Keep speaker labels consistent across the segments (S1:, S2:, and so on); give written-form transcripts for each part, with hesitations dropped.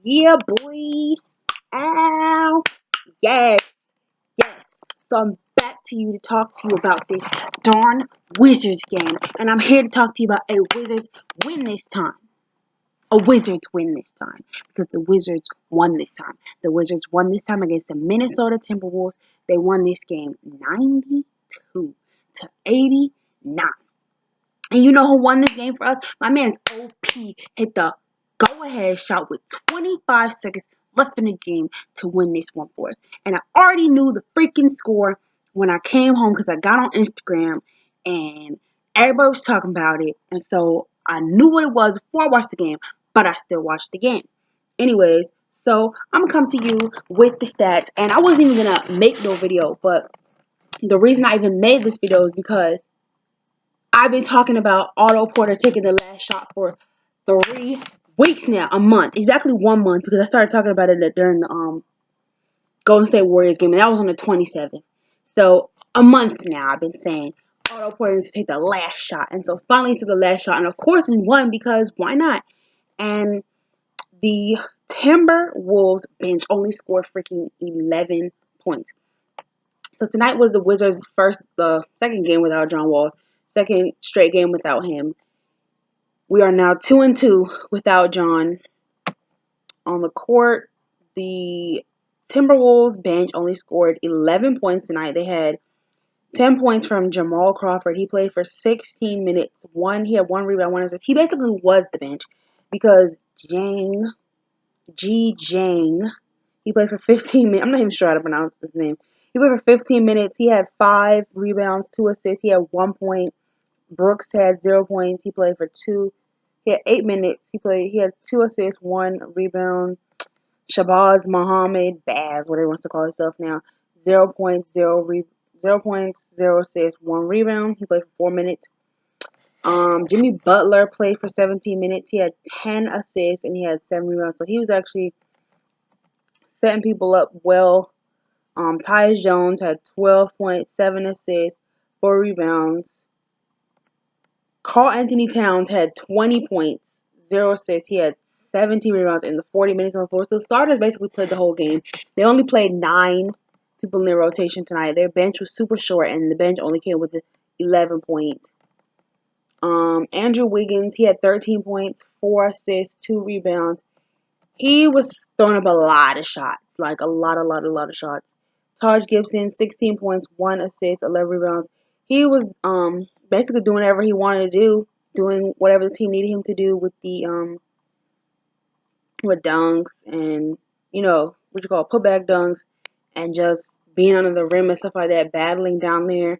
S1: Yeah, boy. Ow. Yes. Yes. So I'm back to you to talk to you about this darn Wizards game. And I'm here to talk to you about a Wizards win this time. A Wizards win this time. Because the Wizards won this time. The Wizards won this time against the Minnesota Timberwolves. They won this game 92 to 89. And you know who won this game for us? My man's OP hit the go-ahead shot with 25 seconds left in the game to win this one for us. And I already knew the freaking score when I came home because I got on Instagram and everybody was talking about it. And so I knew what it was before I watched the game, but I still watched the game. Anyways, so I'm going to come to you with the stats. And I wasn't even going to make no video, but the reason I even made this video is because I've been talking about Otto Porter taking the last shot for 3 weeks now, a month, exactly 1 month, because I started talking about it during the Golden State Warriors game, and that was on the 27th. So a month now, I've been saying Otto Porter needs to take the last shot, and so finally he took the last shot, and of course we won because why not? And the Timberwolves bench only scored freaking 11 points. So tonight was the Wizards' second game without John Wall, second straight game without him. We are now 2-2 without John on the court. The Timberwolves bench only scored 11 points tonight. They had 10 points from Jamal Crawford. He played for 16 minutes. He had 1 rebound, 1 assist. He basically was the bench because Jang, he played for 15 minutes. I'm not even sure how to pronounce his name. He played for 15 minutes. He had 5 rebounds, 2 assists. He had 1 point. Brooks had 0 points. He played for 2. He had 8 minutes. He had 2 assists, 1 rebound. Shabazz Muhammad, Baz, whatever he wants to call himself now, 0 points, 0 points, 0 assists, 1 rebound. He played for 4 minutes. Jimmy Butler played for 17 minutes. He had 10 assists and he had 7 rebounds. So he was actually setting people up well. Tyus Jones had 12 points, 7 assists, 4 rebounds. Karl Anthony Towns had 20 points, 0 assists. He had 17 rebounds in the 40 minutes on the floor. So the starters basically played the whole game. They only played 9 people in their rotation tonight. Their bench was super short, and the bench only came with 11 points. Andrew Wiggins, he had 13 points, 4 assists, 2 rebounds. He was throwing up a lot of shots, like a lot of shots. Taj Gibson, 16 points, 1 assist, 11 rebounds. He was basically doing whatever he wanted to do, doing whatever the team needed him to do with the with dunks and putback dunks and just being under the rim and stuff like that, battling down there.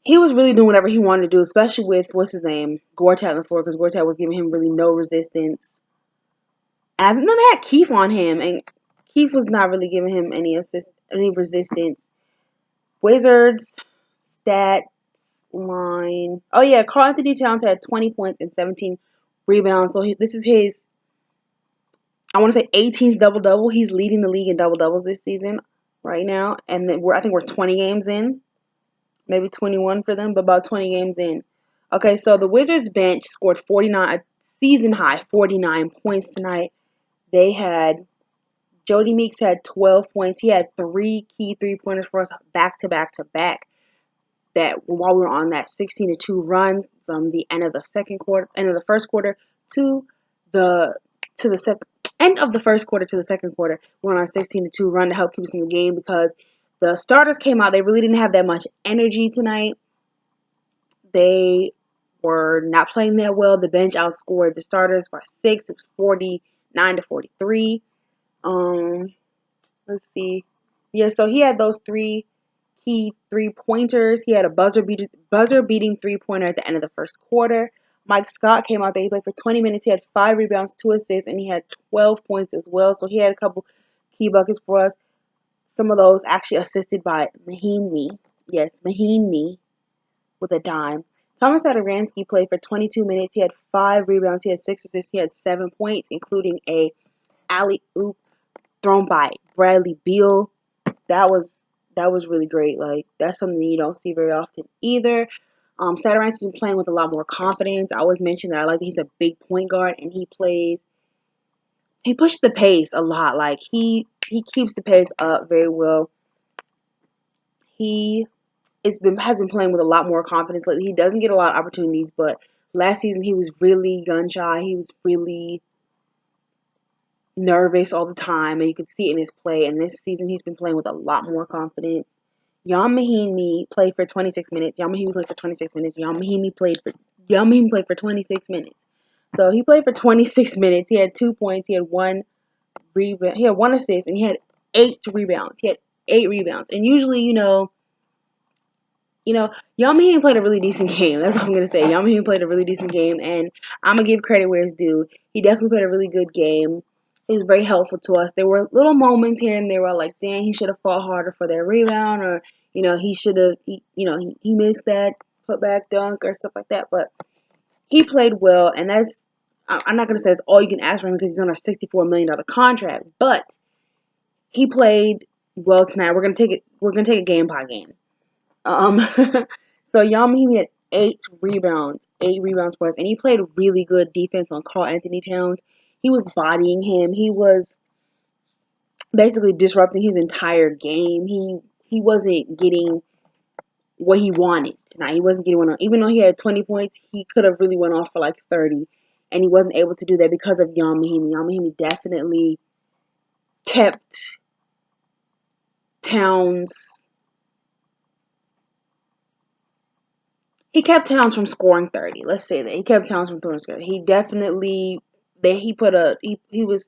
S1: He was really doing whatever he wanted to do, especially with Gortat on the floor, because Gortat was giving him really no resistance. And then they had Keith on him, and Keith was not really giving him any resistance. Wizards stats line. Oh yeah, Karl Anthony Towns had 20 points and 17 rebounds. So this is his, I want to say 18th double-double. He's leading the league in double-doubles this season right now. And then I think we're 20 games in. Maybe 21 for them, but about 20 games in. Okay, so the Wizards bench scored 49, a season high 49 points tonight. They had Jody Meeks had 12 points. He had 3 key 3-pointers for us back to back to back. That while we were on that 16-2 run from the end of the first quarter to the end of the first quarter to the second quarter, we were on a 16-2 run to help keep us in the game because the starters came out. They really didn't have that much energy tonight. They were not playing that well. The bench outscored the starters by 6. It was 49 to 43. Let's see. Yeah, so he had those 3 key 3-pointers. He had a buzzer-beating 3-pointer at the end of the first quarter. Mike Scott came out there. He played for 20 minutes. He had 5 rebounds, 2 assists, and he had 12 points as well. So he had a couple key buckets for us. Some of those actually assisted by Mahinmi. Yes, Mahinmi with a dime. Thomas Satoransky played for 22 minutes. He had 5 rebounds. He had 6 assists. He had 7 points, including a alley-oop thrown by Bradley Beal. That was really great. Like, that's something you don't see very often either. Satoransky has been playing with a lot more confidence. I always mention that I like that he's a big point guard and he pushes the pace a lot. Like he keeps the pace up very well. He has been playing with a lot more confidence lately. He doesn't get a lot of opportunities, but last season he was really gun shy. He was really nervous all the time, and you could see it in his play. And this season he's been playing with a lot more confidence. Mahinmi played for 26 minutes. Mahinmi played for 26 minutes. Mahinmi played for 26 minutes. So he played for 26 minutes. He had 2 points. He had one rebound. He had one assist, and he had 8 rebounds. He had 8 rebounds. And usually, Mahinmi played a really decent game. That's all I'm gonna say. Mahinmi played a really decent game, and I'm gonna give credit where it's due. He definitely played a really good game. He was very helpful to us. There were little moments here and there where like, dang, he should have fought harder for that rebound, or he should have, he missed that putback dunk or stuff like that. But he played well, and I'm not gonna say it's all you can ask for him because he's on a $64 million contract. But he played well tonight. We're gonna take it. We're gonna take it game by game. So Mahinmi had 8 rebounds for us, and he played really good defense on Karl Anthony Towns. He was bodying him. He was basically disrupting his entire game. He wasn't getting what he wanted tonight. He wasn't getting one on. Even though he had 20 points, he could have really went off for like 30, and he wasn't able to do that because of Mahinmi. Mahinmi definitely kept Towns. He kept Towns from scoring 30. Let's say that he kept Towns from throwing 30. He definitely he was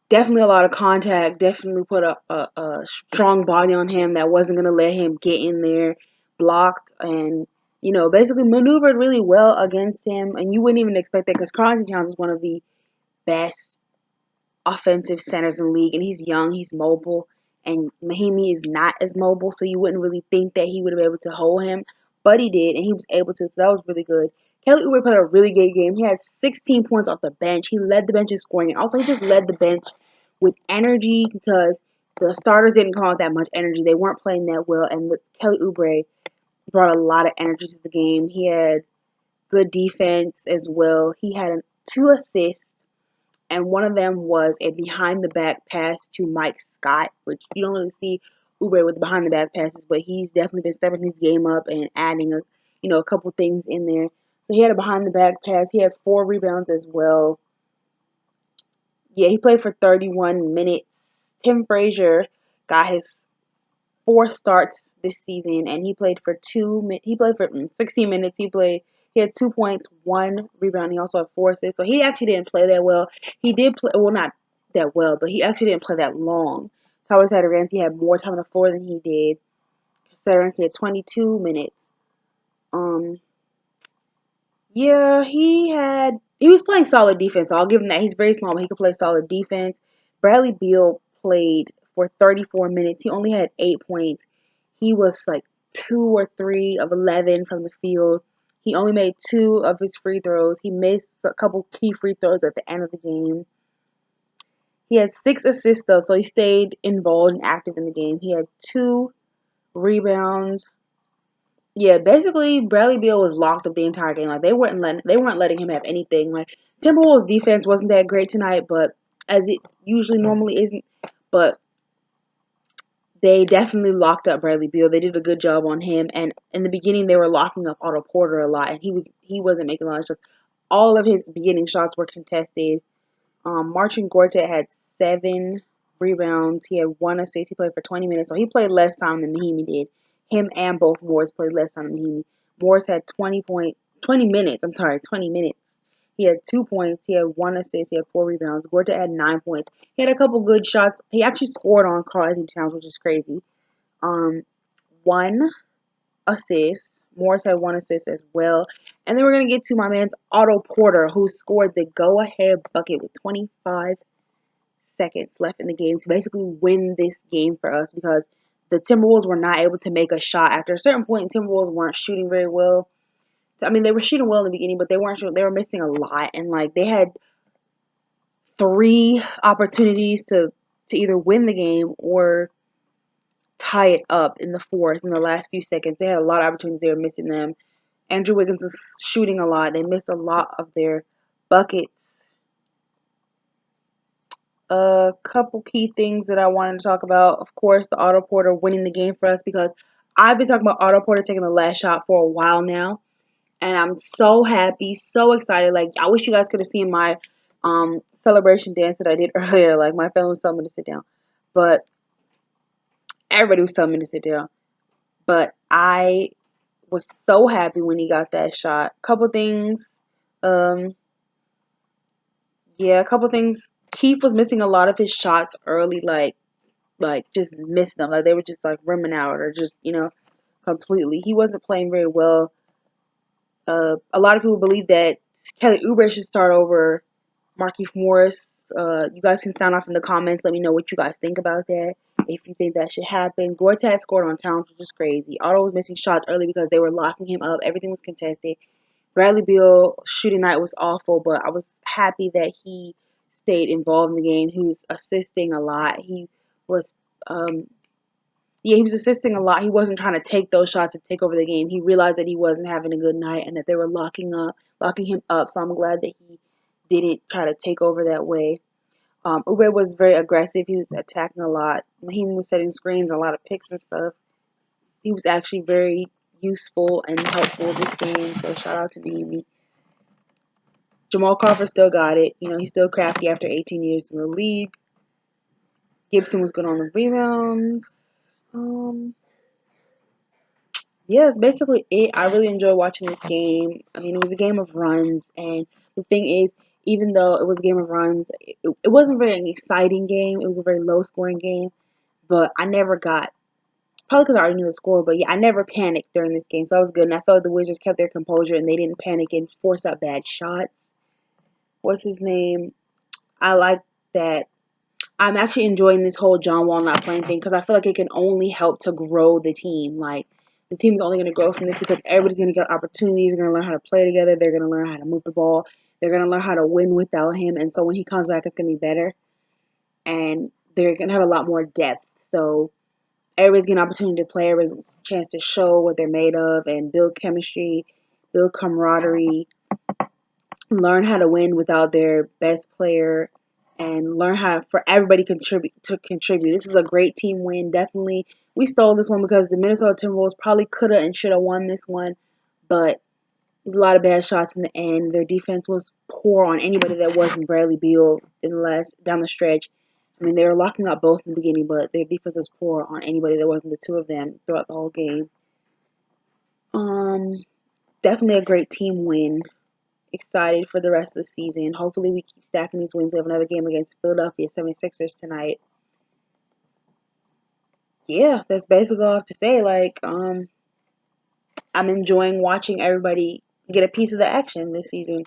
S1: definitely a lot of contact. Definitely put a strong body on him that wasn't gonna let him get in there, blocked, and basically maneuvered really well against him. And you wouldn't even expect that because Karl Anthony Towns is one of the best offensive centers in the league, and he's young, he's mobile, and Mahinmi is not as mobile, so you wouldn't really think that he would have been able to hold him, but he did, and he was able to, so that was really good. Kelly Oubre played a really good game. He had 16 points off the bench. He led the bench in scoring, and also he just led the bench with energy because the starters didn't come out with that much energy. They weren't playing that well, and Kelly Oubre brought a lot of energy to the game. He had good defense as well. He had 2 assists, and one of them was a behind-the-back pass to Mike Scott, which you don't really see Oubre with behind-the-back passes, but he's definitely been stepping his game up and adding a couple things in there. So he had a behind-the-back pass. He had 4 rebounds as well. Yeah, he played for 31 minutes. Tim Frazier got his 4 starts this season, and he played for 16 minutes. He had 2 points, 1 rebound. He also had 4 assists. So he actually didn't play that well. He did play, well, not that well, but he actually didn't play that long. Tyrese Satoransky had more time on the floor than he did. Satoransky had 22 minutes. Yeah, he was playing solid defense. I'll give him that. He's very small, but he could play solid defense. Bradley Beal played for 34 minutes. He only had 8 points. He was like 2 or 3 of 11 from the field. He only made 2 of his free throws. He missed a couple key free throws at the end of the game. He had 6 assists though, so he stayed involved and active in the game. He had 2 rebounds. Yeah, basically Bradley Beal was locked up the entire game. Like they weren't letting him have anything. Like Timberwolves defense wasn't that great tonight, but as it usually normally isn't. But they definitely locked up Bradley Beal. They did a good job on him. And in the beginning, they were locking up Otto Porter a lot, and he wasn't making a lot of shots. All of his beginning shots were contested. Marcin Gortat had 7 rebounds. He had 1 assist. He played for 20 minutes, so he played less time than Mahinmi did. Him and both Morris played less time than Mahinmi. Morris had 20 minutes. I'm sorry, 20 minutes. He had 2 points. He had 1 assist. He had 4 rebounds. Gortat had 9 points. He had a couple good shots. He actually scored on Karl Anthony Towns, which is crazy. 1 assist. Morris had 1 assist as well. And then we're going to get to my man's Otto Porter, who scored the go-ahead bucket with 25 seconds left in the game to basically win this game for us because the Timberwolves were not able to make a shot. After a certain point, Timberwolves weren't shooting very well. I mean, they were shooting well in the beginning, but they weren't shooting. They were missing a lot, and like they had 3 opportunities to either win the game or tie it up in the fourth in the last few seconds. They had a lot of opportunities. They were missing them. Andrew Wiggins is shooting a lot. They missed a lot of their buckets. A couple key things that I wanted to talk about. Of course, the Otto Porter winning the game for us, because I've been talking about Otto Porter taking the last shot for a while now. And I'm so happy, so excited. Like, I wish you guys could have seen my celebration dance that I did earlier. Like, my family was telling me to sit down. But everybody was telling me to sit down. But I was so happy when he got that shot. Couple things. Yeah, a couple things. Keith was missing a lot of his shots early, like just missing them. Like, they were just like rimming out, or just, completely. He wasn't playing very well. A lot of people believe that Kelly Oubre should start over Markieff Morris. You guys can sound off in the comments. Let me know what you guys think about that. If you think that should happen. Gortat scored on Towns, which is crazy. Otto was missing shots early because they were locking him up. Everything was contested. Bradley Beal shooting night was awful, but I was happy that he stayed involved in the game. He was assisting a lot. He was, he was assisting a lot. He wasn't trying to take those shots and take over the game. He realized that he wasn't having a good night and that they were locking him up. So I'm glad that he didn't try to take over that way. Oubre was very aggressive. He was attacking a lot. Mahinmi was setting screens, a lot of picks and stuff. He was actually very useful and helpful this game. So shout out to Mahinmi. Jamal Crawford still got it. He's still crafty after 18 years in the league. Gibson was good on the rebounds. Yeah, that's basically it. I really enjoyed watching this game. I mean, it was a game of runs, and the thing is, even though it was a game of runs, it wasn't very an exciting game. It was a very low-scoring game, but I never got, probably because I already knew the score, but yeah, I never panicked during this game, so that was good, and I felt like the Wizards kept their composure, and they didn't panic and force out bad shots. What's his name? I like that. I'm actually enjoying this whole John Wall not playing thing, because I feel like it can only help to grow the team. Like, the team's only going to grow from this because everybody's going to get opportunities. They're going to learn how to play together. They're going to learn how to move the ball. They're going to learn how to win without him. And so when he comes back, it's going to be better. And they're going to have a lot more depth. So everybody's getting an opportunity to play. Everybody's a chance to show what they're made of and build chemistry, build camaraderie, learn how to win without their best player, and learn how for everybody to contribute. This is a great team win. Definitely, we stole this one because the Minnesota Timberwolves probably could have and should have won this one, but there's a lot of bad shots in the end. Their defense was poor on anybody that wasn't Bradley Beal down the stretch. I mean, they were locking up both in the beginning, but their defense was poor on anybody that wasn't the two of them throughout the whole game. Definitely a great team win. Excited for the rest of the season. Hopefully we keep stacking these wins. We have another game against Philadelphia 76ers tonight. Yeah, that's basically all I have to say. Like, I'm enjoying watching everybody get a piece of the action this season.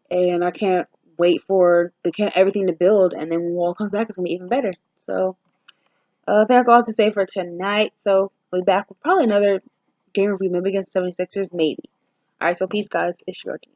S1: And I can't wait for everything to build, and then when Wall comes back, it's going to be even better. So, that's all I have to say for tonight. So, we'll be back with probably another game review, maybe against 76ers, maybe. Alright, so peace, guys. It's your team.